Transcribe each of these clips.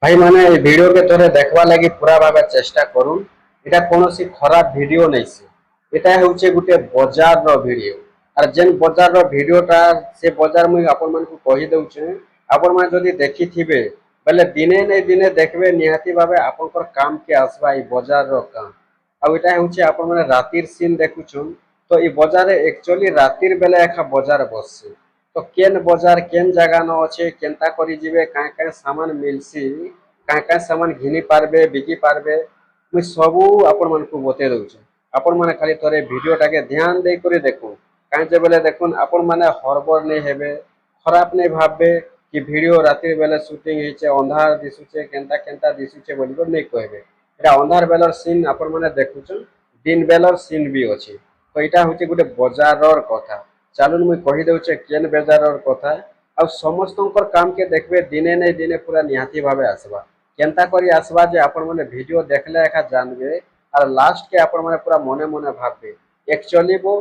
भाई माने ये वीडियो के तोरे देखवा लगी पूरा भावे चेष्टा करूँ। এটা কোনসি খরাপ ভিডিও নাইছে। এটা হচ্ছে গোটে বজারর ভিডিও। আর যেন বজারর ভিডিওটা সে বজার মুই আপন মানকু কহি দউছে। আপন মানে যদি দেখিথিবে বলে দিনে নাই দিনে দেখবে নিহাতি ভাবে আপনकर কাম কে আসবা এই বজারর কাম। আর এটা হচ্ছে আপন মানে রাতির সিন দেখুছুন। তো এই বজারে একচুয়ালি রাতির বেলা একা বজার বসছে। তো কেন বজার কেন জায়গা ন আছে কেনতা করি যাবে কাঁ কাঁ সামান মিলছি কাঁ কাঁ সামান ঘিনি পারবে বিকি পারবে মুই সবু আপন মানকু বতে দউছে। আপন মানে খালি তোরে ভিডিওটাকে ধ্যান দেই করে দেখুন। কাঁ যে বেলে দেখুন আপন মানে হরবর নেই হেবে খরাপ নেই ভাববে কি ভিডিও রাতের বেলা শুটিং হয়েছে অন্ধার দিশুছে কেনতা কেনতা দিশুছে বলিব নেই কহবে। এটা অন্ধার বেলার সিন আপন মানে দেখুছন দিন বেলার সিন বি আছে। তো এটা হচ্ছে গোটে বজারর কথা। ଚାଲୁନ ମୁଇଁ କହି ଦଉଛେ କେନ୍ ବେଜାରର କଥା ଆଉ ସମସ୍ତଙ୍କର କାମ କେ ଦେଖବେ ଦିନେ ନାଇଁ ଦିନେ ପୁରା ନିହାତି ଭାବେ ଆସିବା କେନ୍ତା କରି ଆସିବା ଯେ ଆପଣ ମାନେ ଭିডিଓ ଦେଖଲେ ଏକା ଜାନବେ আর লাস্ট কে আপন মানে পুরা মনে মনে ভাববে একচুয়ালি वो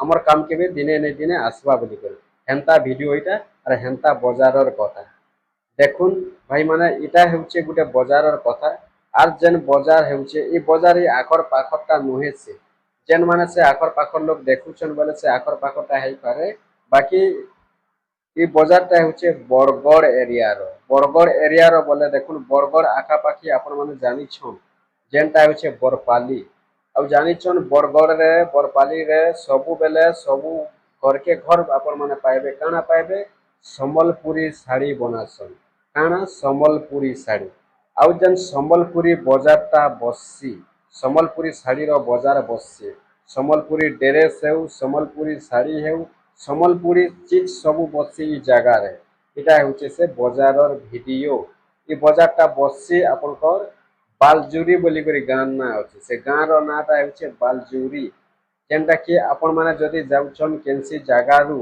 আমার কাম কে भी দিনে নাই দিনে আসবা বলি করে হেনতা ভিডিও এটা আর হেনতা বজারর কথা দেখুন ভাই মানে এটা হচ্ছে গোটে বজারর কথা। আর যেন বজার হচ্ছে এই বজার এই আকর পাখরটা নুহেছে যেন মানে সে আকর পাখর লোক দেখুছন বলে সে আকর পাখরটা ହେଇପାରେ বাকি এই বজারটা হচ্ছে বরগড় এরিয়ার বরগড় এরিয়ার বলে দেখুন বরগড় আখাপাখি আপন মানে জানিছন যেনটা হচ্ছে বরপালি ଆଉ ଜାଣିଛନ୍ ବରଗଡ଼ରେ ବରପାଲିରେ ସବୁବେଲେ ସବୁ ଘରକେ ଘର ଆପଣ ମାନେ ପାଇବେ କାଣା ପାଇବେ ସମ୍ବଲପୁରୀ ଶାଢ଼ୀ ବନାସନ୍ କାଣା ସମ୍ବଲପୁରୀ ଶାଢ଼ୀ ଆଉ ଯେନ୍ ସମ୍ବଲପୁରୀ ବଜାରଟା ବସସି ସମ୍ବଲପୁରୀ ଶାଢ଼ୀର ବଜାର ବସଛି ସମ୍ବଲପୁରୀ ଡ୍ରେସ୍ ହେଉ ସମ୍ବଲପୁରୀ ଶାଢ଼ୀ ହେଉ ସମ୍ବଲପୁରୀ ଚିଜ ସବୁ ବସଛି ଇ ଜାଗାରେ ଏଇଟା ହେଉଛି ସେ ବଜାରର ଭିଡ଼ିଓ ଏ ବଜାରଟା ବସଛି ଆପଣଙ୍କର ବାଲଜୁରୀ ବୋଲିକରି ଗାଁ ନାଁ ଅଛି ସେ ଗାଁର ନାଁଟା ହେଉଛି ବାଲଜୁରୀ ଯେନ୍ଟା କି ଆପଣ ମାନେ ଯଦି ଯାଉଛନ୍ କେନ୍ସି ଜାଗାରୁ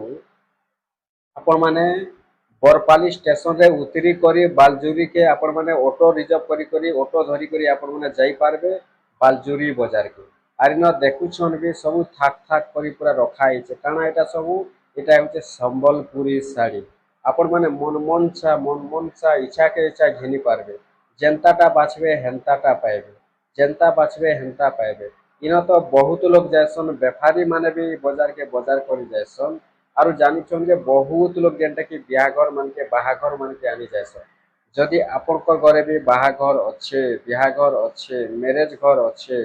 ଆପଣ ମାନେ ବରପାଲି ଷ୍ଟେସନରେ ଉତରି କରି ବାଲଜୁରୀକେ ଆପଣ ମାନେ ଅଟୋ ରିଜର୍ଭ କରି ଅଟୋ ଧରି କରି ଆପଣ ମାନେ ଯାଇପାରିବେ ବାଲଜୁରୀ ବଜାରକେ আর ইন দেখুছন বি সবু থাক থাক করে পুরা রখা হয়েছে কারণ এটা সবু এটা হচ্ছে সম্বলপুরী শাড়ি আপন মানে মন মনসা ইচ্ছাকে ইচ্ছা ঘিনি পারবে যেনতাটা বাঁচবে হেনতাটা পাইবে যেনতা বাঁচবে হেনতা পাইবে ইন তো বহুত লোক যাইসন বেপারী মানে বি বজারকে বজার করে যাইসন আর জানিছন যে বহুত লোক যেনটা কি বিয়াঘর মানকে বাহাঘর মানকে আনি যাইসন যদি আপনকর ঘরে বি বাহাঘর অছে বিহাঘর অছে ম্যারেজ ঘর অছে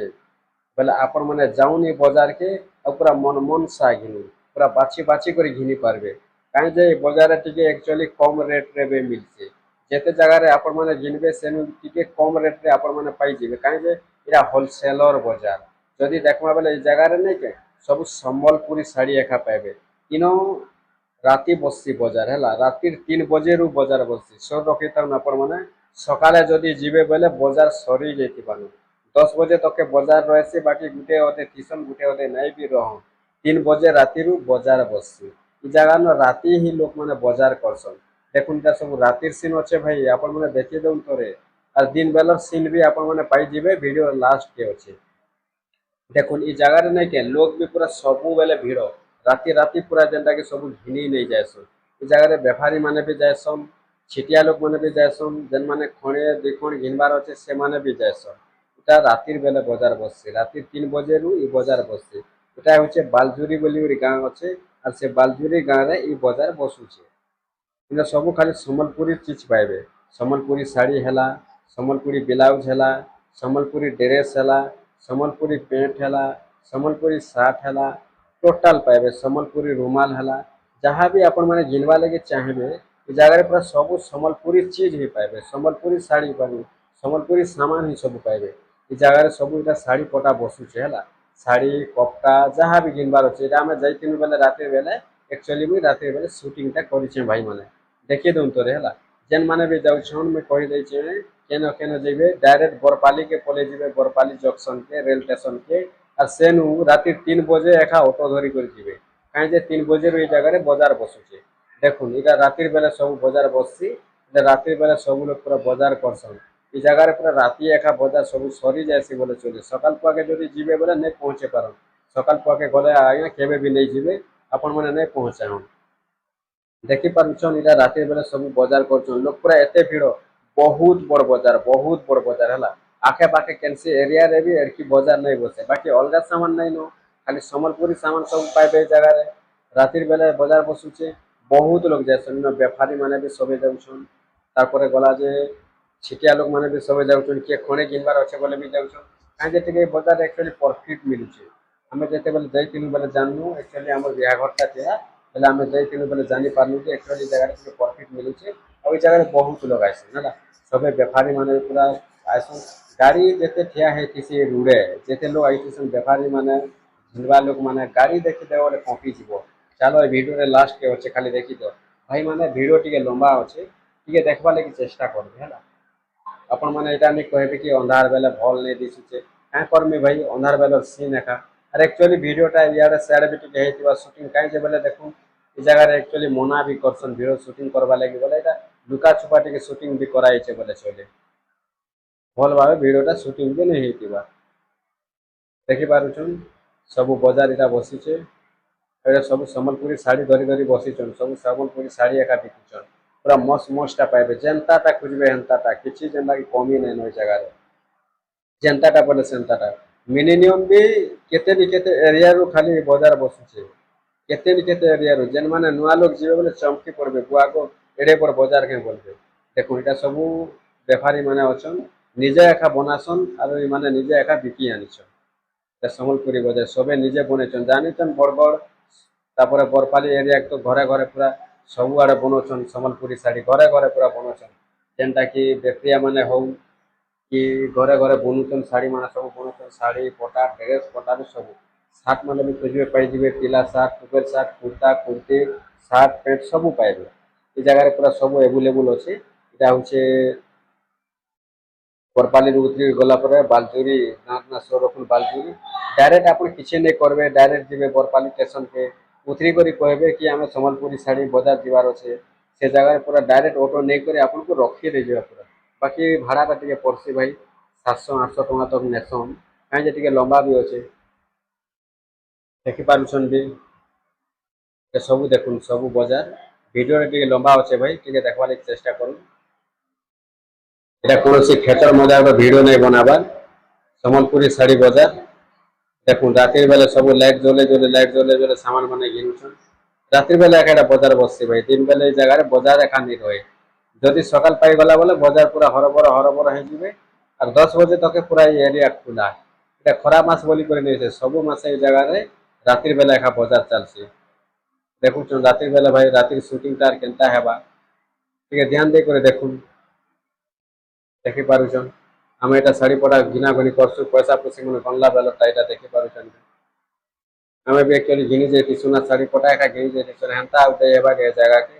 बोले आपण मैंने जाऊनी बजार के पूरा मन मन सा घिनी पूरा बाछी बाछी कर घिनी पारबे कहीं जे बजार टिके एक्चुअली कम रेट रे बे मिलছে जेते जगह रे आपण मैंने घिनबे सेनु टिके कम रेट रे आपण मैंने पाई जिबे कहीं जे इरा होलसेलर बजार जदि देखमा बेले ए जगह रे नहीं के सब संबलपुरी साड़ी एका पाइबे इनो राति बससी बजार है राति 3 बजे रु बजार बससी सर रखी था आपण मैंने सकाले जदि जिबे बेले बजार सरी जेति बानु 10 बजे तक के बाजार रहे बाकी गुटे अधे टीसन गुटे अधे नहीं भी रह 3 बजे राति बाजार बससी जगह न राति ही लोक मैंने बाजार करसन देखुन सब रातिर सीन अच्छे भाई आपण मैंने देखी दउन तोरे और दिन बेलर सीन भी आपण मैंने पाई जिबे वीडियो लास्ट के अच्छे देखुन ई जगह नहीं के लोग भी पूरा सबू बेले भिड़ राति राति पूरा जेनटा कि सब घिनी नहीं जाएसन ई जगह बेपारी माने भी जाएसन छिटिया लोक मैंने भी जाएसन जेन माने खणे दुखण घिनबार अच्छे से माने भी जाएसन এটা রাতের বেলা বাজার বসছে রাতে 3 বজেরু এই বাজার বসছে এটা হচ্ছে বালজুরি বলি ওই গাঁ আছে আর সে বালজুরি গাঁরে এই বাজার বসুছে এটা সবু খালি সম্বলপুরি চিজ পাইবে সম্বলপুরি শাড়ি হেলা সম্বলপুরি ব্লাউজ হেলা সম্বলপুরি ড্রেস হেলা সম্বলপুরি প্যান্ট হেলা সম্বলপুরি শার্ট হেলা टोटाल पाइबे सम्बलपुरी रुमाल हेला जहाँ भी आपण मैंने घिनवा लगे चाहिए इस जगह पूरा सब सम्बलपुरी चीज ही पाइबे सम्बलपुरी साड़ी पाइबे सम्बलपुरी सामान ही सब पाइबे इ जगह सब इटा साड़ी पटा बसुचे है शाड़ी कपड़ा जहाँ भी घिनबार अच्छे आम जाइथिलु बेले रातिर बेले एक्चुअली मुझे रातिर बेले सुटिंगटा करिछे भाई माने देखिए दून तोरे है जेन माने भी जाऊन मुझे कही देछे केन केन जेबे डायरेक्ट बरपाली के पले जेबे बरपाली जंक्शन के रेल स्टेशन के और सेनु रातिर 3 बजे एका ऑटो धरी कर जीवे कहीं जे 3 बजे ये जगह बाजार बसुचे देखुन इटा रातिर बेले सब बाजार बससी रातिर बेले सब लोग पूरा बाजार करसन ई जगह पूरा राति एका बाजार सब सरी जाए बोले चले सकाल पुआके जब जीवे बोले नहीं पहुँचे पार सकाल पुआके गले आज्ञा केवे भी नहीं जीवे आपण मैंने नहीं पहुँचाऊन देखी पार्छन इटा रातिर बेले सब बाजार कर लोक पूरा एते भिड़ ବହୁତ ବଡ ବଜାର ହେଲା। ଆଖେ ପାଖେ କେନ୍ସି ଏରିଆରେ ବି ଏଡକି ବଜାର ନାଇଁ ବସେ, ବାକି ଅଲଗା ସାମାନ ନାଇଁ ନ, ଖାଲି ସମ୍ବଲପୁରୀ ସାମାନ ସବୁ ପାଇବେ ଏ ଜାଗାରେ। ରାତିର ବେଲେ ବଜାର ବସୁଛେ, ବହୁତ ଲୋକ ଯାଇସନ୍, ବେପାରୀ ମାନେ ବି ସବେ ଯାଉଛନ୍। ତାପରେ ଗଲା ଯେ ଛିଟିଆ ଲୋକମାନେ ବି ସବେ ଯାଉଛନ୍, କିଏ ଖଣେ ଘିନବାର ଅଛେ ବୋଲେ ବି ଯାଉଛନ୍। କାହିଁକି ଟିକେ ବଜାରରେ ଆକ୍ଚୁଆଲି ପ୍ରଫିଟ ମିଳୁଛି। ଆମେ ଯେତେବେଳେ ଯାଇଥିଲୁ ବୋଲେ ଜାଣିନୁ ଆକ୍ଚୁଆଲି ଆମର ବିହାଘରଟା ଥିଲା, ହେଲେ ଆମେ ଯାଇଥିଲୁ ବୋଲେ ଜାଣିପାରିଲୁ ଯେ ଆକ୍ଚୁଆଲି ଜାଗାରେ ଟିକେ ପ୍ରଫିଟ ମିଳୁଛି। ଆଉ ଏଇ ଜାଗାରେ ବହୁତ ଲୋକ ଆଇସନ୍ ହେଲା, ସବେ ବେପାରୀ ମାନେ ପୁରା ଆଇସନ୍। ଗାଡି ଯେତେ ଠିଆ ହେଇଥିସି ରୁଡେ, ଯେତେ ଲୋକ ଆଇଥିସନ୍ ବେପାରୀ ମାନେ, ଘିନବା ଲୋକ ମାନେ, ଗାଡି ଦେଖିଦେବ ବୋଲେ କମ୍ପିଯିବ। ଚାଲ ଏ ଭିଡିଓରେ ଲାଷ୍ଟ କେ ଅଛେ ଖାଲି ଦେଖିଦିଅ। ଭାଇ ମାନେ ଭିଡିଓ ଟିକେ ଲମ୍ବା ଅଛେ, ଟିକେ ଦେଖବା ଲାଗି ଚେଷ୍ଟା କରବେ ହେଲା। ଆପଣ ମାନେ ଏଇଟା ନେଇ କହିବେ କି ଅନ୍ଧାର ବେଲେ ଭଲ୍ ନେଇ ଦିଶୁଛେ, କାଁ କରମି ଭାଇ ଅନ୍ଧାର ବେଲର ସିନ୍ ଏକା। ଆରେ ଆକ୍ଚୁଆଲି ଭିଡିଓଟା ଇଆଡେ ସିଆଡେ ବି ଟିକେ ହେଇଥିବା ସୁଟିଂ, କାହିଁକି ବୋଲେ ଦେଖୁନ୍ ଏ ଜାଗାରେ ଆକ୍ଚୁଆଲି ମନା ବି କରସନ୍ ଭିଡିଓ ସୁଟିଂ କରବା ଲାଗି, ବୋଲେ ଏଇଟା ଲୁକା ଛୁପା ଟିକେ ସୁଟିଂ ବି କରାହେଇଛେ ବୋଲେ ଚଲେ। ଭଲ ଭାବେ ଭିଡିଓଟା ସୁଟିଂ ବି ନେଇ ହେଇଥିବା। ଦେଖିପାରୁଛନ୍ ସବୁ ବଜାର ଏଟା ବସିଛେ। ଏଟା ସବୁ ସମ୍ବଲପୁରୀ ଶାଢୀ ଧରି ଧରି ବସିଛନ୍, ସବୁ ସମ୍ବଲପୁରୀ ଶାଢୀ ଏକା ବିକୁଛନ୍। ପୁରା ମସ୍ତ ମସ୍ତଟା ପାଇବେ, ଯେନ୍ତାଟା ଖୁଜବେ ହେନ୍ତାଟା, କିଛି ଯେନ୍ତା କି କମି ନାଇଁନ ଏ ଜାଗାରେ। ଯେନ୍ତାଟା ବୋଲେ ସେନ୍ତାଟା। ମିନିମମ୍ ବି କେତେ ବି କେତେ ଏରିଆରୁ ଖାଲି ବଜାର ବସୁଛେ। କେତେ ବି କେତେ ଏରିଆରୁ ଯେନ୍ ମାନେ ନୂଆ ଲୋକ ଯିବେ ବୋଲେ ଚମକି ପଡବେ, ବୁଆଗୋ ଏଡେ ବଡ ବଜାର କେଁ ବୋଲବେ। ଦେଖୁନ୍ ଏଇଟା ସବୁ ବେପାରୀ ମାନେ ଅଛନ୍, ନିଜେ ଏକା ବନାସନ୍ ଆଉ ଏମାନେ ନିଜେ ଏକା ବିକି ଆନିଛନ୍। ସମ୍ବଲପୁରୀ ବଜାର ସବେ ନିଜେ ବନେଇଛନ୍, ଜାନିଛନ୍ ବରଗଡ଼ ତାପରେ ବରପାଲି ଏରିଆ ତ ଘରେ ଘରେ ପୁରା ସବୁଆଡେ ବନଉଛନ୍ ସମ୍ବଲପୁରୀ ଶାଢୀ, ଘରେ ଘରେ ପୁରା ବନଉଛନ୍। ଯେନ୍ଟା କି ବେଶ୍ରିଆ ମାନେ ହଉ କି ଘରେ ଘରେ ବୁନୁଛନ୍ ଶାଢୀ ମାନେ ସବୁ ବୁନୁଛନ୍, ଶାଢୀ ପଟା ଡ୍ରେସ ପଟା ବି ସବୁ। ସାର୍ଟ ମାନେ ବି ଖୋଜିବେ ପାଇଯିବେ, ପିଲା ସାର୍ଟ, ଟୁକେଲ shirt, kurta kurti, shirt pant ସବୁ ପାଇବେ। ଏ ଜାଗାରେ ପୁରା ସବୁ ଏଭେଲେବୁଲ ଅଛି। ଏଇଟା ହଉଛେ ବରପାଲିରୁ ଉତରି ଗଲା ପରେ ବାଲଝୁରୀ ବାଲଝୁରୀ ଡାଇରେକ୍ଟ ଆପଣ କିଛି ନାଇଁ କରିବେ, ଡାଇରେକ୍ଟ ଯିବେ ବରପାଲି ଷ୍ଟେସନକେ, ଉତରି କରି କହିବେ କି ଆମେ ସମ୍ବଲପୁରୀ ଶାଢୀ ବଜାର ଯିବାର ଅଛେ। ସେ ଜାଗାରେ ପୁରା ଡାଇରେକ୍ଟ ଅଟୋ ନେଇକରି ଆପଣଙ୍କୁ ରଖି ଦେଇଯିବା ପୁରା। ବାକି ଭାড়ାଟା ଟିକେ ପଡସି ଭାଇ, 700-800 ଟଙ୍କା ତକ ନେସନ୍, କାହିଁକି ଟିକେ ଲମ୍ବା ବି ଅଛେ। ଦେଖିପାରୁଛନ୍ ବି ସବୁ ଦେଖୁନ୍ ସବୁ ବଜାର। ଭିଡିଓରେ ଟିକେ ଲମ୍ବା ଅଛେ ଭାଇ, ଟିକେ ଦେଖବା ଲାଗି ଚେଷ୍ଟା କରୁନ୍। ଏଇଟା କୌଣସି ଖେଚର ମଜାର ଭିଡିଓ ନାଇଁ ବନାବାର, ସମ୍ବଲପୁରୀ ଶାଢୀ ବଜାର। ଦେଖୁନ୍ ରାତିର ବେଲେ ସବୁ ଲାଇଟ୍ ଲାଇଟ୍ ଜଲେଇ ସାମାନ ମାନେ ଘିନୁଛନ୍। ରାତ୍ରି ବେଲା ଏକା ଏଟା ବଜାର ବସଛି ଭାଇ, ଦିନ ବେଲେ ଏଇ ଜାଗାରେ ବଜାର ଏକା ନି ରହେ। ଯଦି ସକାଳ ପାଇଗଲା ବୋଲେ ବଜାର ପୁରା ହରବର ହେଇଯିବେ। ଆଉ 10 ବଜେ ତକେ ପୁରା ଏଇ ଏରିଆ ଖୁଲା। ଏଟା ଖରା ମାସ ବୋଲି କରି ନେଇସେ, ସବୁ ମାସ ଏଇ ଜାଗାରେ ରାତ୍ରି ବେଲା ଏକା ବଜାର ଚାଲସି। ଦେଖୁଛନ୍ ରାତିର ବେଲା ଭାଇ, ରାତିର ସୁଟିଂ ତାର କେନ୍ତା ହେବା, ଟିକେ ଧ୍ୟାନ ଦେଇକରି ଦେଖୁନ୍। ଦେଖିପାରୁଛନ୍ ଆମେ ଏଇଟା ଶାଢୀ ପଟା ଘିନା ଘିନି କରସୁଁ, ପଇସା ପୋଷି ମାନେ ଗନଲା ବେଲ ତା ଏଇଟା ଦେଖିପାରୁଛନ୍। ଆମେ ବି ଆକ୍ଚୁଆଲି ଘିନି ଯାଇଥିସୁଁ ସୁନା ଶାଢୀ ପଟା ଏକା ଘିନି ଯାଇଥିସୁଁ, ହେନ୍ତା ଆଉ ଯାଇ ହେବା କି ଏ ଜାଗାକେ।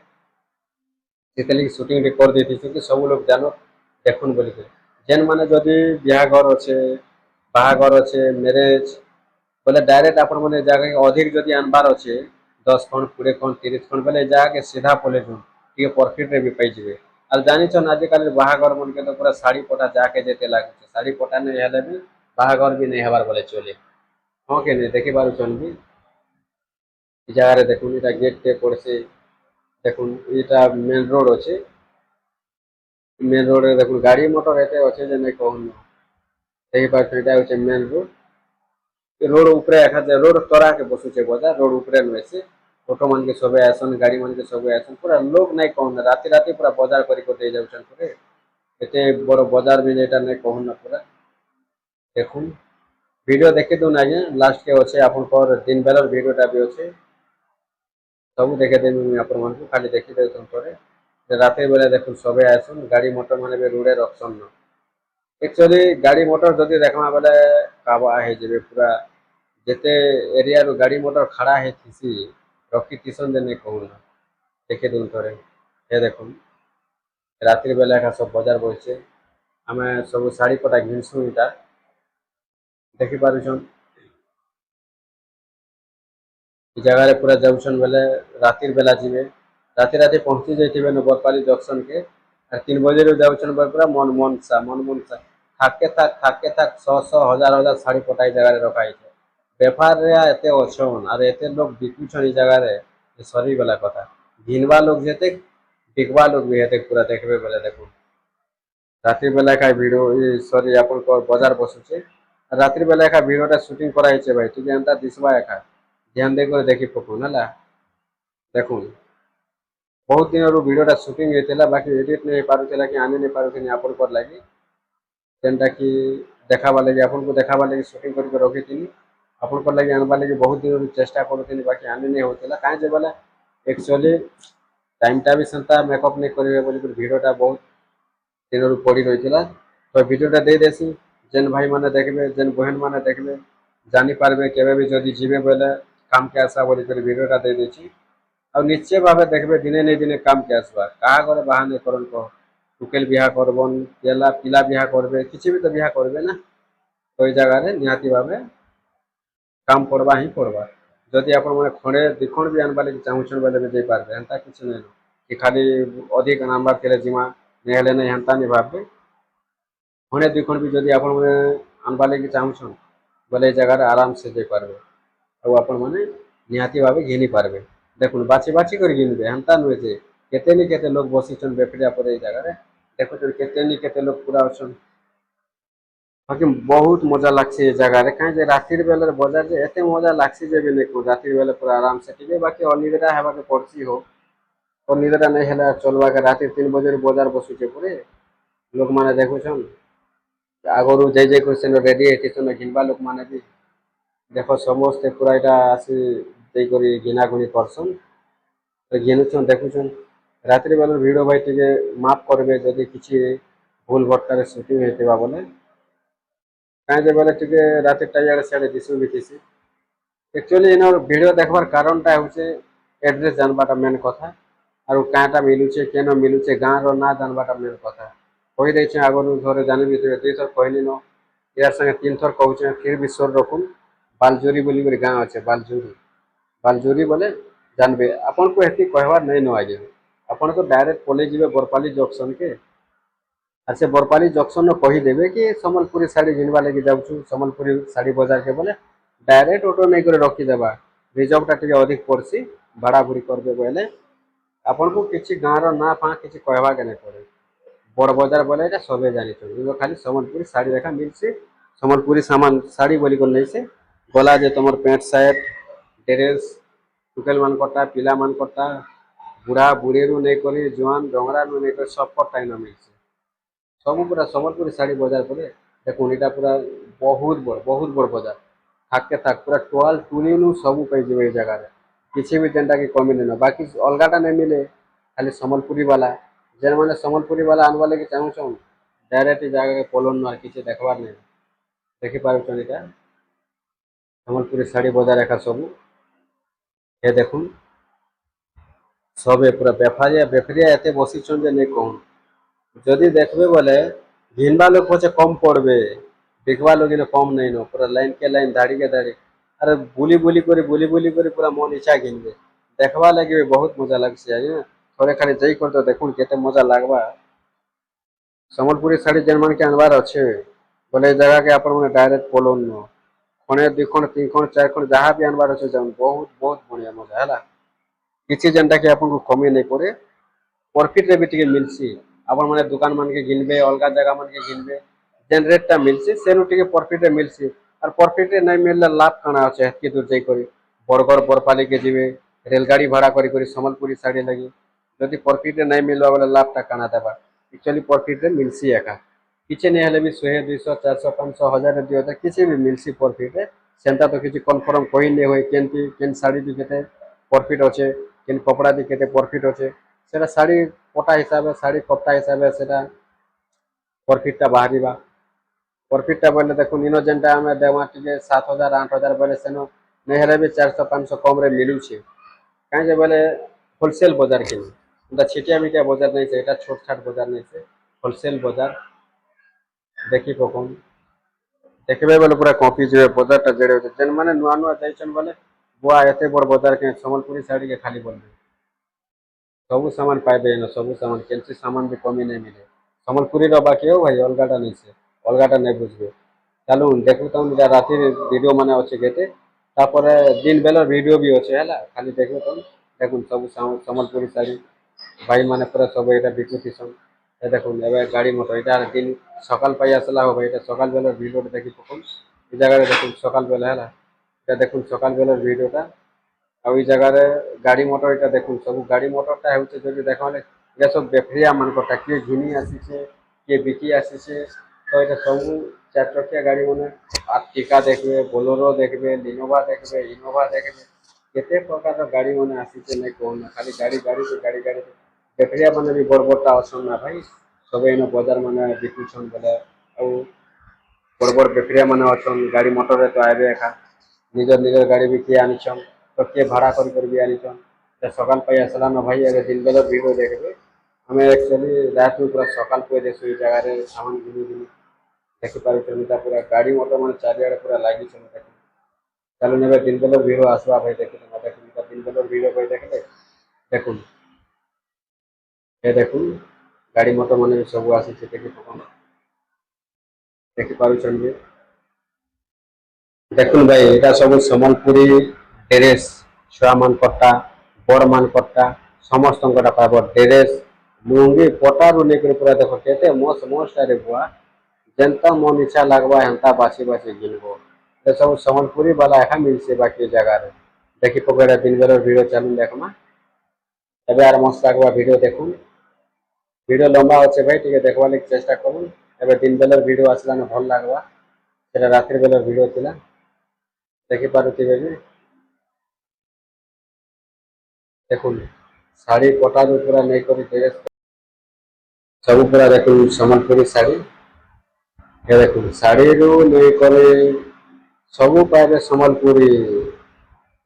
ସେଥିଲାଗି ସୁଟିଂ ବି କରିଦେଇଥିସୁଁ କି ସବୁ ଲୋକ ଜାନୁନ୍, ଦେଖୁନ୍ ବୋଲିକରି। ଯେନ୍ ମାନେ ଯଦି ବିହାଘର ଅଛେ, ବାହାଘର ଅଛେ, ମ୍ୟାରେଜ ବୋଇଲେ ଡାଇରେକ୍ଟ ଆପଣ ମାନେ ଏ ଜାଗାକେ ଅଧିକ ଯଦି ଆନବାର ଅଛେ, 10 ଖଣ୍ଡ, 20 ଖଣ୍ଡ, 30 ଖଣ୍ଡ ବେଲେ ଏ ଜାଗାକେ ସିଧା ପଲେଇ ଯାଉନ୍, ଟିକେ ପ୍ରଫିଟ ରେ ବି ପାଇଯିବେ। ଆଉ ଜାଣିଛନ୍ ଆଜିକାଲି ବାହାଘର ମନକେ ତ ପୁରା ଶାଢୀ ପଟା ଯାକେ ଯେତେ ଲାଗୁଛେ, ଶାଢୀ ପଟା ନେଇ ହେଲେ ବି ବାହାଘର ବି ନେଇ ହେବାର ବୋଲେ ଚଲେ। ହଁ କି ନାଇଁ ଦେଖିପାରୁଛନ୍ କି? ଏ ଜାଗାରେ ଦେଖୁନ୍ ଏଇଟା ଗେଟ୍ ଟେ ପଡିଛି। ଦେଖୁନ୍ ଏଇଟା ମେନ୍ ରୋଡ ଅଛି। ମେନ୍ ରୋଡରେ ଦେଖୁନ୍ ଗାଡି ମଟର ଏତେ ଅଛେ ଯେ ନାଇଁ କହୁନ। ଦେଖିପାରୁଛ ଏଇଟା ହଉଛି ମେନ୍ ରୋଡ। ରୋଡ ଉପରେ ରୋଡ ତରାକେ ବସୁଛେ ବଜାର, ରୋଡ ଉପରେ ନୁହେଁ ସେ। ଅଟୋ ମାନକେ ସବେ ଆସନ୍, ଗାଡି ମାନକେ ସବୁ ଆସନ୍, ପୁରା ଲୋକ ନାଇଁ କହନ ରାତି ରାତି ପୁରା ବଜାର କରି କରି ଦେଇ ଯାଉଛନ୍ ପୁରେ। ଏତେ ବଡ ବଜାର ବି ଏଇଟା ନାଇଁ କହୁନ ପୁରା। ଦେଖୁନ୍ ଭିଡିଓ ଦେଖି ଦଉନ୍ ଆଜ୍ଞା, ଲାଷ୍ଟ କେ ଅଛେ ଆପଣଙ୍କର ଦିନ ବେଲର ଭିଡିଓ ଟା ବି ଅଛେ। ସବୁ ଦେଖେଇଦେମି ମୁଇଁ ଆପଣ ମାନଙ୍କୁ, ଖାଲି ଦେଖି ଦେଉଥାଉନ୍ ଥରେ। ରାତି ବେଳା ଦେଖୁନ୍ ସବେ ଆଏସନ୍, ଗାଡି ମଟର ମାନେ ବି ରୁଡେ ରଖସନ୍ ନ। ଏକଚୁଆଲି ଗାଡି ମଟର ଯଦି ଦେଖମା ବେଲେ କାବା ହେଇଯିବେ ପୁରା। ଯେତେ ଏରିଆରୁ ଗାଡି ମଟର ଖାଡା ହେଇଥିସି, ରଖିଥିସନ୍ ଯେ ନାଇଁ କହୁନ। ଦେଖେଇ ଦଉନ୍ ଥରେ, ଏ ଦେଖୁନ୍। ରାତ୍ରି ବେଲା ଏକା ସବୁ ବଜାର ବଇଛେ। ଆମେ ସବୁ ଶାଢୀ ପଟା ଘିନସୁଁ ଇଟା। ଦେଖିପାରୁଛନ୍। ଏ ଜାଗାରେ ପୁରା ଯାଉଛନ୍ ବେଲେ ରାତିର ବେଲା ଯିବେ। ରାତି ରାତି ପହଞ୍ଚି ଯାଇଥିବେ ନ ବରପାଲି ଜଙ୍କସନ୍ କେ। ଆଉ 3 ବଜେରୁ ଯାଉଛନ୍ ବୋଲେ ପୁରା ମନମୁନସା। ଥାକେ ଥାକ୍ ଶହ ହଜାର ହଜାର ଶାଢୀ ପଟା ଏ ଜାଗାରେ ରଖା ହେଇଛି। ବେପାରରେ ଏତେ ଅଛନ୍, ଆର ଏତେ ଲୋକ ବିକୁଛନ୍ ଏଇ ଜାଗାରେ, ସରିଗଲା କଥା। ଘିନବା ଲୋକ ଯେତେ, ବିକବା ଲୋକ ବି ହେତେ ପୁରା ଦେଖବେ ବେଲେ ଦେଖୁନ୍। রাত্রি বেলা একা ভিডিও সরি আপনার বজার বসুছে রাত্রি বেলা একা ভিডিওটা শুটিং করা হয়েছে ভাই ঠিক এনতা দিশবা একা ধ্যান দিয়ে করে দেখি পকুন হলা দেখুন ବହୁତ ଦିନରୁ ଭିଡ଼ିଓଟା ସୁଟିଂ ହେଇଥିଲା ବାକି ଏଡିଟ୍ ନେଇ ପାରୁଥିଲା କି ଆଣି ନେଇ ପାରୁଥିନି ଆପଣଙ୍କର ଲାଗି ଯେନ୍ଟା କି ଦେଖାବା ଲାଗି ଆପଣଙ୍କୁ ଦେଖାବା ଲାଗି ସୁଟିଂ କରିକି ରଖିଥିଲି ଆପଣଙ୍କର ଲାଗି ଆଣବା ଲାଗି ବହୁତ ଦିନରୁ ଚେଷ୍ଟା କରୁଥିଲି ବାକି ଆଣି ନେଇ ହଉଥିଲା କାହିଁ ଯେ ବୋଲେ ଆକ୍ଚୁଆଲି ଟାଇମଟା ବି ସେନ୍ତା ମେକଅପ୍ ନେଇ କରିବେ ବୋଲିକରି ଭିଡ଼ିଓଟା ବହୁତ ଦିନରୁ ପଡ଼ି ରହିଥିଲା ତ ଭିଡ଼ିଓଟା ଦେଇଦେସି ଯେନ୍ ଭାଇମାନେ ଦେଖିବେ ଯେନ୍ ବହେନମାନେ ଦେଖିବେ ଜାଣିପାରିବେ କେବେ ବି ଯଦି ଯିବେ ବୋଲେ କାମକେ ଆସା ବୋଲିକରି ଭିଡ଼ିଓଟା ଦେଇଦେଇଛି ଆଉ ନିଶ୍ଚୟ ଭାବେ ଦେଖିବେ ଦିନେ ନେଇ ଦିନେ କାମକେ ଆସବା କାହା ଘରେ ବାହା ନେଇ କରନ୍ କହ ଟୁକେଲ ବିହା କରବନ୍ ପିଲା ବିହା କରିବେ କିଛି ବି ତ ବିହା କରିବେ ନା ତ ଏଇ ଜାଗାରେ ନିହାତି ଭାବେ କାମ ପଡ଼ବା ହିଁ ପଡ଼ବା ଯଦି ଆପଣମାନେ ଖଣ୍ଡେ ଦୁଇ ଖଣ୍ଡ ବି ଆଣବା ଲାଗି ଚାହୁଁଛନ୍ ବୋଲେ ବି ଦେଇପାରିବେ ହେନ୍ତା କିଛି ନାଇଁ କି ଖାଲି ଅଧିକ ଆଣବାର ଥିଲେ ଜିମା ନେଇ ହେଲେ ନାଇଁ ହେନ୍ତା ନି ଭାବବେ ଖଣ୍ଡେ ଦୁଇ ଖଣ୍ଡ ବି ଯଦି ଆପଣମାନେ ଆଣବା ଲାଗି ଚାହୁଁଛନ୍ ବୋଲେ ଏଇ ଜାଗାରେ ଆରାମସେ ଦେଇପାରିବେ ଆଉ ଆପଣମାନେ ନିହାତି ଭାବେ ଘିନି ପାରବେ ଦେଖୁନ୍ ବାଛି ବାଛି କରି ଘିନବେ ହେନ୍ତା ନୁହେଁ ଯେ କେତେ ନି କେତେ ଲୋକ ବସିଛନ୍ ବେପରିଆ ପରେ ଏଇ ଜାଗାରେ ଦେଖୁଛନ୍ତି କେତେ ନି କେତେ ଲୋକ ପୁରା ଅଛନ୍ ବାକି ବହୁତ ମଜା ଲାଗ୍ସି ଏ ଜାଗାରେ କାହିଁ ଯେ ରାତିର ବେଲାରେ ବଜାର ଯେ ଏତେ ମଜା ଲାଗ୍ସି ଯେ ବି ନାଇଁ ରାତିର ବେଲେ ପୁରା ଆରାମସେ ଟିକେ ବାକି ଅନିଦ୍ରା ହେବାକେ ପଡ଼୍ସି ହୋ ଅନିଦ୍ରା ନାଇଁ ହେଲେ ଚଲବାକେ ରାତି 3 ବଜେରୁ ବଜାର ବସୁଛେ ପରେ ଲୋକମାନେ ଦେଖୁଛନ୍ ଆଗରୁ ଯାଇ କରି ସେନ ରେଡି ହେଇଥିସନ୍ ଘିନବା ଲୋକମାନେ ବି ଦେଖ ସମସ୍ତେ ପୁରା ଏଇଟା ଆସି ଦେଇକରି ଘିନାଘୁନି କରସନ୍ ଘିନୁଛନ୍ ଦେଖୁଛନ୍ ରାତ୍ରି ବେলার ଭିଡ଼ିଓ ଭାଇ ଟିକେ ମାଫ କରିବେ ଯଦି କିଛି ଭୁଲ ଭଟକାରେ ସୁଟିଂ ହେଇଥିବା ବୋଲେ କାହିଁ ଯେ ବୋଲେ ଟିକେ ରାତି ଟା ଇଆଡ଼େ ସିଆଡ଼େ ଦିଶୁ ବି ଥିସି একচুয়ালি এনার ভিডিও দেখবার কারণটা হচ্ছে এড্রেস জানবাটা মেন কথা আর কাঁটা মিলুছে কেন মিলুছে গাঁর না জানবাটা মেন কথা কই ଦେଇছে ଆଗରୁ ଥରେ ଜାଣିବି ଦୁଇଥର କହିଲି ନ ইয়ার সঙ্গে 3 থর কହୁছে ফির ବି ସ୍ୱର ରଖୁନ୍ ବାଲଜୋରି ବୋଲି ଗୋଟେ ଗାଁ ଅଛେ ବାଲଜୋରି ବାଲଜୋରି ବୋଲେ ଜାନବେ ଆପଣଙ୍କୁ ଏଠି କହିବାର ନାଇଁ ନ ଆଜ୍ଞା ଆପଣ ତ ଡାଇରେକ୍ଟ ପଳେଇ ଯିବେ ବରପାଲି ଜଙ୍କସନ୍ କେ আর সে বরপালি জংশন কহিদেবে কি সম্বলপুরী শাড়ি ঘিনবা লাগি যাচ্ছু সম্বলপুরী শাড়ি বজার কে বলে ডাইরেক্ট অটো নেই করে রଖିদেবা রিজর্ଭଟା ଟିକେ ଅଧିକ ପଡ଼୍ସି ଭଡ଼ା ଭୁଡ଼ି କରିବେ ବୋଇଲେ ଆପଣଙ୍କୁ କିଛି ଗାଁର ନାଁ ଫାଁ କିଛି କହିବାକେ ନାଇଁ ପଡ଼େ ବଡ଼ ବଜାର ବୋଲେ ଏଇଟା ସବେ ଜାଣିଛନ୍ତି ଖାଲି ସମ୍ବଲପୁରୀ ଶାଢ଼ୀ ଲେଖା ମିଲ୍ସି ସମ୍ବଲପୁରୀ ସାମାନ ଶାଢ଼ୀ ବୋଲି କରି ନେଇছে ଗଲା ଯେ ତମର ପ୍ୟାଣ୍ଟ ସାର୍ଟ ଡ୍ରେସ୍ ଟୁକେଲମାନଙ୍କରଟା ପିଲାମାନଙ୍କରଟା ବୁଢ଼ା ବୁଢ଼ୀରୁ ନେଇକରି ଜୁଆନ୍ ଡଙ୍ଗରାରୁ ନେଇକରି ସବକଟା ଇନ ମିଲ୍ସି ସବୁ ପୁରା ସମ୍ବଲପୁରୀ ଶାଢ଼ୀ ବଜାର ପରେ ଦେଖୁନ୍ ଏଇଟା ପୁରା ବହୁତ ବଡ଼ ବଜାର ଥାକେ ଥାକ୍ ପୁରା ଟୋଆଲ ଟୁଲିନୁ ସବୁ ପାଇଯିବେ ଏଇ ଜାଗାରେ କିଛି ବି ଯେନ୍ଟା କି କମି ନାଇଁନ ବାକି ଅଲଗାଟା ନାଇଁ ମିଲେ ଖାଲି ସମ୍ବଲପୁରୀ ବାଲା ଯେନ୍ମାନେ ସମ୍ବଲପୁରୀ ବାଲା ଆଣବା ଲାଗି ଚାହୁଁଛନ୍ ଡାଇରେକ୍ଟ ଏ ଜାଗାକେ ପଲନ୍ ଆଉ କିଛି ଦେଖବାର ନାହିଁ ଦେଖିପାରୁଛନ୍ ଏଇଟା ସମ୍ବଲପୁରୀ ଶାଢ଼ୀ ବଜାର ଏକା ସବୁ ଏ ଦେଖୁନ୍ ସବେ ପୁରା ବେଫରିଆ ଏତେ ବସିଛନ୍ ଯେ ନାଇଁ କହୁନ୍ যদি দেখবে বলে ঘিনবা লোক পছে কম পড়বে দেখবা লোক কম নেই ন পুরা লাইন কে লাইন ধাড়ি কে ধাড়ি আরে বুলি পুরা মন ইচ্ছা ঘিনবে দেখবা লাগবে বহুত মজা লাগছে আজ্ঞা থরে খালি যাই করে তো দেখুন কেতে মজা লাগবা সম্বলপুরী শাড়ি যেন মানকে আনবার আছে বলে এই জায়গাকে আপনার মানে ডাইরেক্ট পলন ন খনে 2 খন্ড 3 খন্ড 4 খন্ড যাহা বি আনবার আছে যান বহুত বঢ়িয়া মজা ହେଲା କିଛି ଯେନ୍ଟା କି ଆପଣଙ୍କୁ କମି ନାଇଁ ପଡ଼େ ପ୍ରଫିଟରେ ବି ଟିକେ ମିଲ୍ସି ଆପଣମାନେ ଦୋକାନ ମାନକେ ଘିନବେ ଅଲଗା ଜାଗା ମାନକେ ଘିନବେ ଯେନ୍ ରେଟଟା ମିଲ୍ସି ସେନୁ ଟିକେ ପ୍ରଫିଟରେ ମିଲ୍ସି আর প্রফিটে নাই মিললে লাভ কাଣା আছে হেতকি দূর যাই করি বরগড় বরপালিকে ଯିବେ রেলগাড়ি ভাড়া করি করি সম্বলপুরী শাড়ি লাগি যদি প্রফিটে নাই মিলবা বলে লাভটা কাଣା দেবা একচুয়ালি প্রফিটরে মিলছি একা କିଛି नहीं ହେଲେ ବି 100 200 400 500 1000 2000 କିଛି ବି ମିଲ୍ସି ପ୍ରଫିଟରେ ସେନ୍ତା ତ କିଛି କନଫର୍ମ କହି ନେଇ ହୁଏ କେନ୍ତି କେନ୍ ଶାଢ଼ୀ ବି କେତେ ପ୍ରଫିଟ ଅଛେ କେନ୍ କପଡ଼ା ବି କେତେ ପ୍ରଫିଟ ଅଛେ সেটা শাড়ি কটা হিসাবে শাড়ি কপটা হিসাবে সেটা প্রফিটটা বাহারিবা প্রফিটটা বলে দেখুন ইনো যেনটা আমি দেওয়া টিকে 7000 8000 বলে সেন नहीं हेले भी 400 500 कम रे मिलुछे कहीं जे बोले होलसेल बाजार के एटा छिटिया मिटिया बाजार नहीं से एटा छोट छाट बाजार नहीं से होलसेल बाजार देखी पकोन देखबे बोले पूरा कॉपी जे बाजारटा जेड़े जेन माने नुआ नुआ जाइछन बोले बुआ एते बड़ बाजार के सम्बलपुरी साड़ी के खाली बोलबे ସବୁ ସାମାନ ପାଇବେ ଏନ ସବୁ ସାମାନ କେନ୍ସି ସାମାନ ବି କମି ନାଇଁ ମିଲେ ସମ୍ବଲପୁରୀର ବାକି ହଉ ଭାଇ ଅଲଗାଟା ନାଇଁ ସେ ଅଲଗାଟା ନାଇଁ ବୁଝବେ ଚାଲୁନ୍ ଦେଖୁଥାଉନ୍ ଏଟା ରାତିରେ ଭିଡ଼ିଓ ମାନେ ଅଛେ କେତେ ତାପରେ ଦିନ ବେଲାର ଭିଡ଼ିଓ ବି ଅଛେ ହେଲା ଖାଲି ଦେଖୁଥାଉନ୍ ଦେଖୁନ୍ ସବୁ ସମ୍ବଲପୁରୀ ଶାଢ଼ୀ ଭାଇମାନେ ପୁରା ସବୁ ଏଇଟା ବିକୁଥିସନ୍ এ দেখুন এবার গাড়ি মোটর এটা দিন সকাল পাই আসলা হবে, এটা সকাল বেলার ভিডিওটা দেখি তখন এই জায়গায় দেখুন সকাল বেলা হ্যাঁ, এটা দেখুন সকাল বেলার ভিডিওটা। আর ওই জায়গায় গাড়ি মোটর এটা দেখুন সব গাড়ি মোটরটা হচ্ছে যদি দেখা হলে এটা সব বেফরিয়া মানকটা কিଏ ঘিনি আসিছে কিଏ বিকি আসিছে। তো এটা ସବୁ চার চকিয়া গাড়ি মানে আর্টিকা দেখবে, ବୋଲେରୋ দেখবে, লিনোভা দেখবে, ইনোভা দেখবে, କେତେ ପ୍ରକାର ଗାଡ଼ି ମାନେ ଆସିছে ନାଇଁ କହୁନା, ଖାଲି ଗାଡ଼ି ଗାଡ଼ି ସେ ଗାଡ଼ି ଗାଡ଼ି ବେଫରିଆ ମାନେ ବି ବଡ଼ ବଡ଼ଟା ଅଛନ୍ ନା ଭାଇ, ସବୁ ଏଇନ ବଜାର ମାନେ ବିକୁଛନ୍ ବୋଲେ। ଆଉ ବଡ଼ ବଡ଼ ବେଫରିଆ ମାନେ ଅଛନ୍ ଗାଡ଼ି ମଟରରେ ତ ଆଇବେ ଏକା ନିଜର ନିଜର ଗାଡ଼ି ବି କିଏ ଆଣିଛନ୍ ତ କିଏ ଭଡ଼ା କରି କରି ବି ଆଣିଛନ୍। ସକାଳ ପାଇ ଆସିଲାନ ଭାଇ ଏବେ ଦିନ ବେଲ ଭିଡ଼ ଦେଖିବେ। ଆମେ ଆକ୍ଚୁଆଲି ରାତିରୁ ପୁରା ସକାଳ ପଇ ଦେସୁ ଏଇ ଜାଗାରେ ସାମାନ ଘିନି ଘିନି ଦେଖିପାରୁଛନ୍ତି ତା ପୁରା ଗାଡ଼ି ମଟର ମାନେ ଚାରିଆଡ଼େ ପୁରା ଲାଗିଛନ୍ତି ଦେଖୁন। ଚାଲୁନ ଏବେ ଦିନ ବେଲ ଭିଡ଼ ଆସିବା ଭାଇ ଦେଖିଲେ ନା ଦେଖୁন ଦିନ ବେଲ ଭିଡ଼ ଭାଇ ଦେଖିଲେ দেখুন এ দেখুন গাড়ি মটর মানে ସବୁ ଆସିছে ଦେଖି ପକାଉନ ଦେଖିପାରୁଛନ୍ତି। ଦେଖୁন ଭାଇ ଏଇଟା ସବୁ ସମ୍ବଲପୁରୀ ଡ୍ରେସ୍ ଛୁଆମାନଙ୍କରଟା ବଡ଼ମାନଙ୍କରଟା ସମସ୍ତଙ୍କଟା ପାଇବ ଡ୍ରେସ୍ ଲୁଙ୍ଗି ପଟାରୁ ନେଇକରି ପୁରା ଦେଖ କେତେ ମସ୍ତ ମସ୍ତଟାରେ ବୁଆ ଯେନ୍ତା ମନ ଇଚ୍ଛା ଲାଗବା ହେନ୍ତା ବାଛି ବାଛି ଘିନବ। ଏ ସବୁ ସମ୍ବଲପୁରୀ ବାଲା ଏକା ମିଲছে ବାକି ଜାଗାରେ ଦେଖି ପକେଇଟା ଦିନ ବେଲର ଭିଡ଼ ଚାଲୁନ ଦେଖମା। ଏବେ ଆର ମସ୍ତ ଲାଗବା ଭିଡ଼ିଓ ଦେଖୁন। ভিডিও লম্বা আছে ভাই ଟିକେ দেখবার লাগি চেষ্টা করুন। ଏବେ দিন বেলার ভিডিও আসলানো ଭଲ লাগবা, সেটা রাত্রি বেলার ভিডিও ଥିଲା ଦେଖିପାରୁଥିବେ ବି। ଦେଖୁন ଶାଢ଼ୀ ପଟାରୁ ପୁରା ନେଇକରି ଡ୍ରେସ୍ ସବୁ ପୁରା ଦେଖୁন ସମ୍ବଲପୁରୀ ଶାଢ଼ୀ। ଏ ଦେଖୁନ ଶାଢ଼ୀରୁ ନେଇକରି ସବୁ ପାଇବେ ସମ୍ବଲପୁରୀ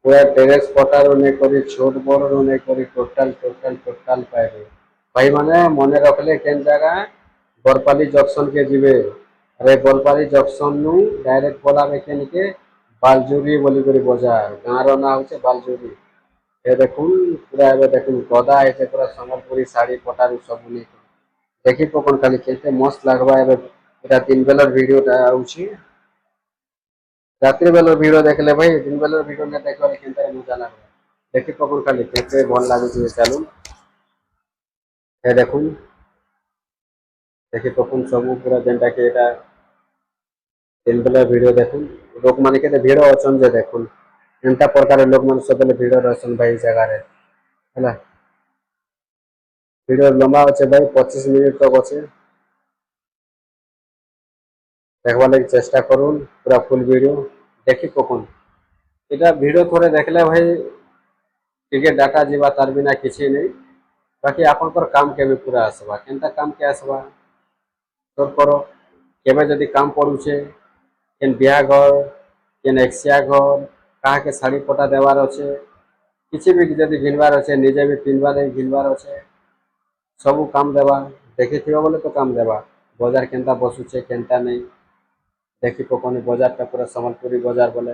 ପୁରା ଡ୍ରେସ୍ ପଟାରୁ ନେଇକରି ଛୋଟ ବଡ଼ରୁ ନେଇକରି ଟୋଟାଲ ଟୋଟାଲ ଟୋଟାଲ ପାଇବେ। ଭାଇମାନେ ମନେ ରଖିଲେ କେନ୍ ଜାଗା ବରପାଲି ଜଙ୍କସନ୍ କେ ଯିବେ, ଆରେ ବରପାଲି ଜଙ୍କସନ୍ ନୁ ଡାଇରେକ୍ଟ ପଲାବେ କେନକେ ବାଲଜୁରୀ ବୋଲିକରି ବଜାର ଗାଁର ନାଁ ହଉଛି ବାଲଜୁରୀ। ଏ ଦେଖୁন ପୁରା ଏବେ ଦେଖୁন ଗଦା ହେଇছে ପୁରା ସମ୍ବଲପୁରୀ ଶାଢ଼ୀ ପଟାରୁ ସବୁ ନେଇକରି ଦେଖି ପକଉନ ଖାଲି କେତେ ମସ୍ତ ଲାଗବା। ଏବେ ଏଟା ଦିନ ବେଲର ଭିଡ଼ିଓଟା ଆଉଛି, ରାତ୍ରି ବେଲର ଭିଡ଼ିଓ ଦେଖିଲେ ଭାଇ ଦିନ ବେଲର ଭିଡ଼ିଓ ନା ଦେଖିବାରେ କେନ୍ତା ମଜା ଲାଗବା ଦେଖି ପକଉନ ଖାଲି କେତେ ଭଲ ଲାଗୁଛି। ଚାଲୁନ ଏ ଦେଖୁନ ଦେଖି ପକଉନ ସବୁ ପୁରା ଯେନ୍ଟାକି ଏଇଟା ଦିନ ବେଲା ଭିଡ଼ିଓ ଦେଖୁନ ଲୋକମାନେ କେତେ ଭିଡ଼ ଅଛନ୍ ଯେ ଦେଖୁନ ଏନ୍ତା ପ୍ରକାର ଲୋକମାନେ ସବୁବେଳେ ଭିଡ଼ ରହସନ୍ ଭାଇ ଏ ଜାଗାରେ ହେଲା। ଭିଡ଼ିଓ ଲମ୍ବା ଅଛେ ଭାଇ 25 ମିନିଟ୍ ତକ ଅଛେ, দেখবার লাগি চেষ্টা করুন পুরা ফুল ভিডিও দেখি পকুন। এটা ভিডিও থরে দেখলে ভাই ଟିକେ ଡାଟା ଯିବା ତାର ବିନା କିଛି ନାହିଁ, ବାକି ଆପଣଙ୍କର କାମ କେବେ ପୁରା ଆସିବା କେନ୍ତା କାମ କେ ଆସିବା তোর কর কেবে যদি কাম পড়ুছে কেন বিয়াঘর কেন এক্সিয়া ঘর কাহাকে শাড়ি পটা দেওয়ার অছে কিছু বি যদি ঘিনবার অছে নিজে বি পিনবার ঘিনবার অছে ସବୁ কাম দেবা ଦେଖିଥିବ ବୋଲେ ତ କାମ ଦେବା। ବଜାର କେନ୍ତା ବସୁଛେ କେନ୍ତା ନାହିଁ ଦେଖି ପକଉନି ବଜାରଟା ପୁରା ସମ୍ବଲପୁରୀ ବଜାର ବୋଲେ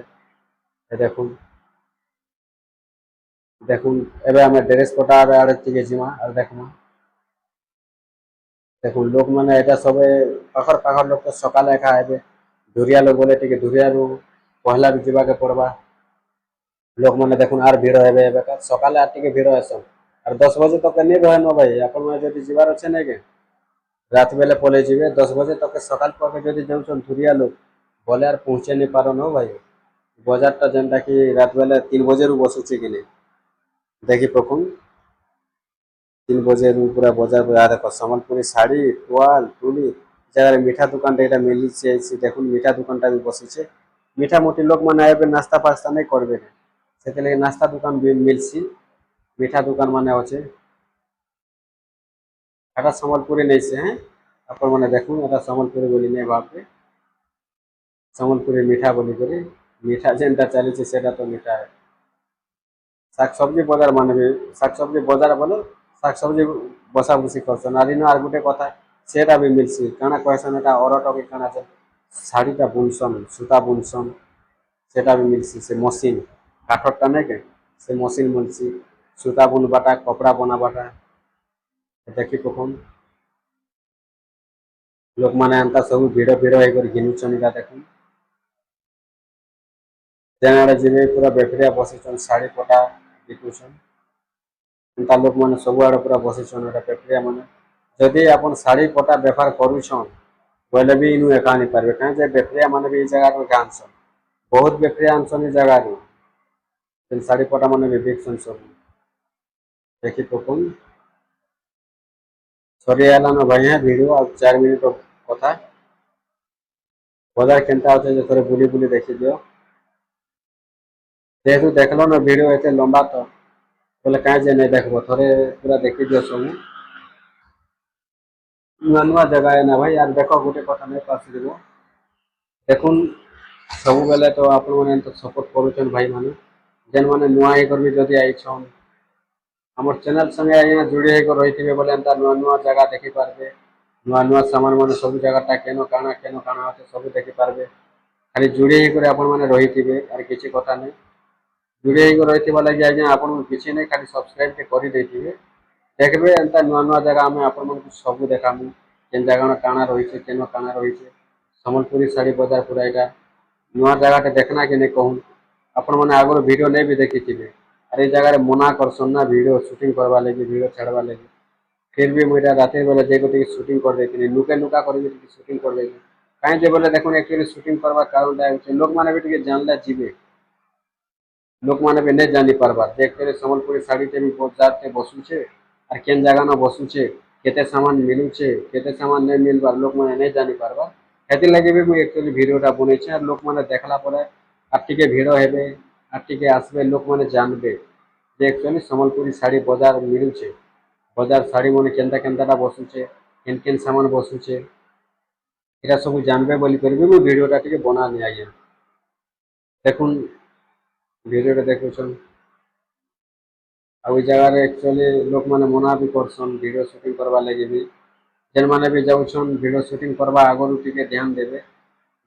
ଦେଖୁନ দেখুন এবে আমি ড্রেস পটা আড়ে থেকে ଯିମା আর দেখমা। দেখুন লোক মানে এটা সবে পাখর পাখর লোক তো সকালে একা আইবে, ধুরিয়া লোক বলে টিকে ধুরিয়ারু পহলা ବି ଯିବାକେ ପଡ଼ବା। ଲୋକମାନେ ଦେଖୁন আর ভিড় ହେବେ ଏବେ ସକାଳେ আর ଟିକେ ଭିଡ଼ ହେସନ୍ আর 10 ବଜେ ତକ ନେଇ ରହେନ ଭାଇ ଆପଣମାନେ ଯଦି ଯିବାର ଅଛେ ନାଇଁ କେ রাত বেলে পলাই যাবে 10 বজে তক সকাল পকে যদি যাচ্ছেন ধুরিয়া লোক বলে আর পৌঁছে নি পারন হো ভাই। বজারটা যেনটা কি রাত বেলে 3 বজেরু বসুছে কিনে দেখি পকুন 3 বজেরু পুরা বজার পুরা দেখো সম্বলপুরি শাড়ি তোয়াল তুলি জায়গায় মিঠা দোকানটা এটা মিলিছে দেখুন মিঠা দোকানটা भी বসিছে। মিঠা মোটি লোক মানে আইবে নাস্তা পাস্তা নাই করবে সেতে লাগি নাস্তা দোকান মিলছি মিঠা দোকান মানে আছে। এটা সম্বলপুরি নেইছে হ্যাঁ আপন মানে দেখুন এটা সম্বলপুরি বলি নেই ভাববে সম্বলপুরি মিঠা বলি করে মিঠা যেটা চালিছে সেটা তো মিঠা। শাকসবজি বজার মানে ବି শাকসবজি বজার বলে শাকসবজি বসা বসি করছন আর ইনো আর গোটে কথা সেটা ବି মিলছি কাଣା কয়সন এটা অরট কি কাଣା আছে শাড়িটা বুনসন সুতা বুনসন সেটা भी মিলছি সে মশিন কাঠরটা নাই কে সে মশিন মিলছি সুতা বুনবাটা কপড়া বনাবাটা দেখি কখন ଲୋକମାନେ ଏନ୍ତା ସବୁ ଭିଡ଼ ଭିଡ଼ ହେଇକରି ଘିନୁଛନ୍ ଏଇଟା ଦେଖୁନ୍ ଯେଆଡ଼େ ଯିବେ ପୁରା ବେଫରିଆ ବସିଛନ୍ ଶାଢ଼ୀ ପଟା ବିକୁଛନ୍ ଏନ୍ତା ଲୋକମାନେ ସବୁଆଡ଼େ ପୁରା ବସିଛନ୍ ଏଟା ବେଫରିଆ ମାନେ যদি ଆପଣ ଶାଢ଼ୀ ପଟା ବେପାର କରୁଛନ୍ ବୋଇଲେ ବି ଇନୁ ଏକା ଆଣି ପାରିବେ କାହିଁ ଯେ ବେପାରିଆ ମାନେ ବି ଏଇ ଜାଗାରୁ ଏକା ଆନସନ୍ ବହୁତ ବେପାରିଆ ଆନସନ୍ ଏଇ ଜାଗାରୁ ଶାଢ଼ୀ ପଟା ମାନେ ବି ବିକସନ୍ ସବୁ ଦେଖି ପକଉନ୍ ସରି ଆଇଲାନ ଭାଇ ଭିଡ଼ିଓ ଆଉ 4 ମିନିଟ୍ କଥା ବଜାର କେନ୍ତା ଅଛି ଯେ ଥରେ ବୁଲି ବୁଲି ଦେଖିଦିଅ ଯେହେତୁ ଦେଖିଲ ନା ଭିଡ଼ିଓ ଏତେ ଲମ୍ବା ତ ବୋଲେ କାହିଁ ଯେ ନାଇଁ ଦେଖିବ ଥରେ ପୁରା ଦେଖିଦିଅ ସବୁ ନୂଆ ନୂଆ ଜାଗା ଏନା ଭାଇ ଆର ଦେଖ ଗୋଟେ କଥା ନାଇଁ ପାସଯିବ ଦେଖୁନ୍ ସବୁବେଲେ ତ ଆପଣମାନେ ତ ସପୋର୍ଟ କରୁଛନ୍ ଭାଇମାନେ ଯେନ୍ମାନେ ନୂଆ ହେଇକରି ବି ଯଦି ଆଇଛନ୍ ଆମର ଚ୍ୟାନେଲ୍ ସଙ୍ଗେ ଆଜ୍ଞା ଯୋଡ଼ି ହେଇକି ରହିଥିବେ ବୋଲେ ଏନ୍ତା ନୂଆ ନୂଆ ଜାଗା ଦେଖିପାରିବେ ନୂଆ ନୂଆ ସାମାନ ମାନେ ସବୁ ଜାଗାଟା କେନ କାଣା ଅଛି ସବୁ ଦେଖିପାରିବେ ଖାଲି ଯୋଡ଼ି ହେଇକରି ଆପଣମାନେ ରହିଥିବେ ଆର କିଛି କଥା ନାହିଁ ଯୋଡ଼ି ହେଇକି ରହିଥିବା ଲାଗି ଆଜ୍ଞା ଆପଣଙ୍କୁ କିଛି ନାହିଁ ଖାଲି ସବସ୍କ୍ରାଇବ୍ କରିଦେଇଥିବେ देखबे एंता नुआ नुआ जगह में आपण मन सब देखामु केन जगह काଣା रही केन काଣା रही सम्बलपुरी साड़ी बजार पूरा यहाँ नुआ जगह देखना कि नहीं कहूँ आपण मैंने आगर वीडियो नहीं भी देखी अरे जगह मना करसन ना वीडियो शूटिंग करवा लगी वीडियो छाड़वा लगी फिर भी मुझे रात बेले जे शूटिंग कर देती लुके लुका कर शूटिंग कर देती कहीं बोले देखो एक्चुअली शूटिंग करवा कारण लोक मैंने भी जानले जीवे लोक मैंने भी नहीं जानी पार्बार देखते सम्बलपुरी साड़ी भी बजार से बसुचे और केन जगह न बसुचे केते सामान मिलुचे केते सामान नहीं मिलबार लोक मैंने नहीं जानी पार्बार हेती लगे भी मुझे एक्चुअली वीडियोटा बनईछे और लोक मैंने देखला पर आर टिके भिड़ हेबे आर टिके आसबे लोक मैंने जानबे जे एक्चुअली सम्बलपुरी साड़ी बजार मिलुचे बजार साड़ी मैंने केनता केनता बसुचे केन केन सामान बसुचे এটা सब जानबे बोली कर भी मुझे वीडियोटा टिके बनानी आज्ञा देखुन वीडियोटा देखुछन आ जगह एक्चुअली लोक मैंने मना भी करसन वीडियो शूटिंग करवा लगे भी जेन मैंने भी जाऊन वीडियो शूटिंग करवा आगु टिके ध्यान देवे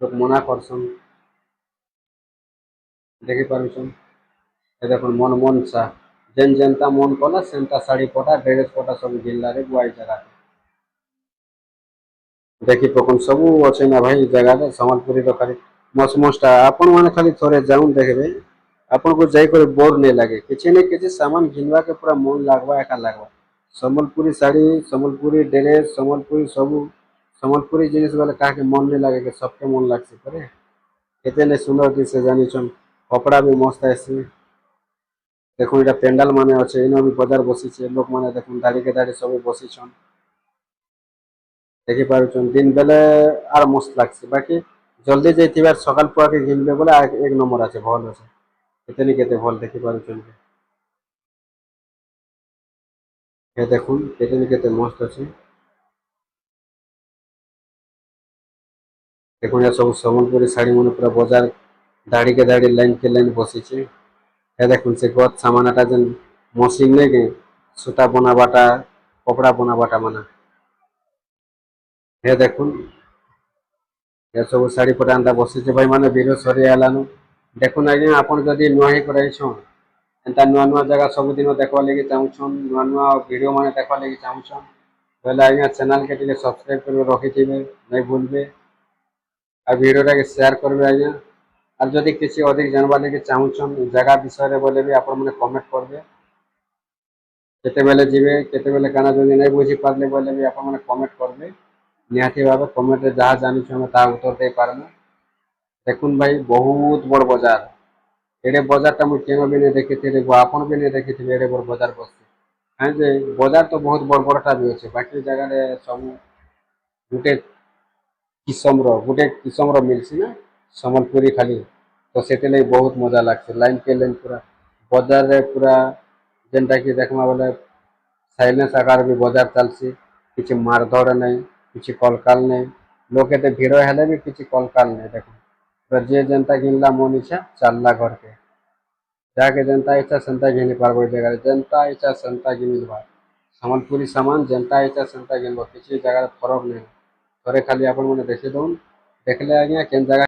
लोक मना करसन देखी पारुछन ए देखो मन मन सा जेन जेनता मन कला सेनता शाड़ी पटा ड्रेस पटा सब जिल्लारे बुआई जगह देखी पकन सब अच्छे ना भाई जगह सम्बलपुरी खाली मस्त मस्ता आपण मैंने खाली थोड़े जाऊन देखबे आपन को जाकर बोर नहीं लगे किसी न किसी सामान घिनवा के पूरा मन लगवा एका लगवा सम्बलपुरी साड़ी सम्बलपुरी ड्रेस सम्बलपुरी सब सम्बलपुरी जिनिस वाले कहा के मन नहीं लगे कि सबके मन लगसे करे केते नहीं सुंदर दिसे जानी छन कपड़ा भी मस्त आसी देखो इटा पेंडाल माने अच्छे इन भी बजार बसी लोक मैंने देख दाड़ी के दाड़ी सब बसी छन देखी पारुछन दिन बेले आर मस्त लगसे बाकी जल्दी जाइए सकाल पुआ के घिनबे बोले एक नंबर अच्छे भल अच्छे केते केते भल देखी पारुछन ये देखुन केते केते मस्त अच्छे देखो ये सब सम्बलपुरी साड़ी मैंने पूरा बजार दाड़ी के दाड़ी लाइन के लाइन बसी ये देखुन से गत सामानटा जेन मशीन नहीं के सूता बनाबाटा कपड़ा बनाबाटा माना ये देखुन ये सब शाड़ी पटानटा बसी भाई मैंने वीडियो सरी आलानु देखुन आज्ञा आपन जदि नुआ ही कराइछन एंता नुआ नुआ जगह सब दिन देखवा लगी चाहूछन नुआ नुआ वीडियो मैंने देखवा लगी चाहूछन पहले आज्ञा चैनल के सब्सक्राइब कर रखी नहीं भूलबे आ वीडियोटा के शेयर करबे आज्ञा और जदि किसी अधिक जानवा लगी चाहूछन जगह विषय बोले भी आपण मैंने कमेंट करबे केतेबेले जीवे केतेबेले काना जदि नहीं बुझी पारले बोले भी आपण मैंने कमेंट करबे निहाती भाव कमेंट रे जहाँ जानिछु हम ता उत्तर दे पारमु देखुन भाई बहुत बड़ बजार एडे बजारटा मुझे केन भी नहीं देखी आपन भी नहीं देखी एडे बड़ बजार बसती हाँ जे बजार तो बहुत बड़ बड़टा भी अच्छे बाकी जगह सब गोटे किसम मिलसी ना सम्बलपुरी खाली तो से बहुत मजा लगसे लाइन के लाइन पूरा बजार रे पूरा जेनटा कि देखमा बोले साइलेंस आकार भी बजार चलसी किसी मारधड़ नहीं किसी कलकाल नहीं लोग के भिड़ हेले भी किसी कलकाल नहीं देखो जे जनता घिनला मन इच्छा चलला घर के जाके जनता इच्छा सेंता घिनी पार्ब जगह जनता इच्छा सेंता घिनवा सम्बलपुरी सामान जनता इच्छा सेंता घिनब किसी जगह फरक नहीं थोड़े खाली आपण मैंने देखी दौन देखले आज्ञा केन जगह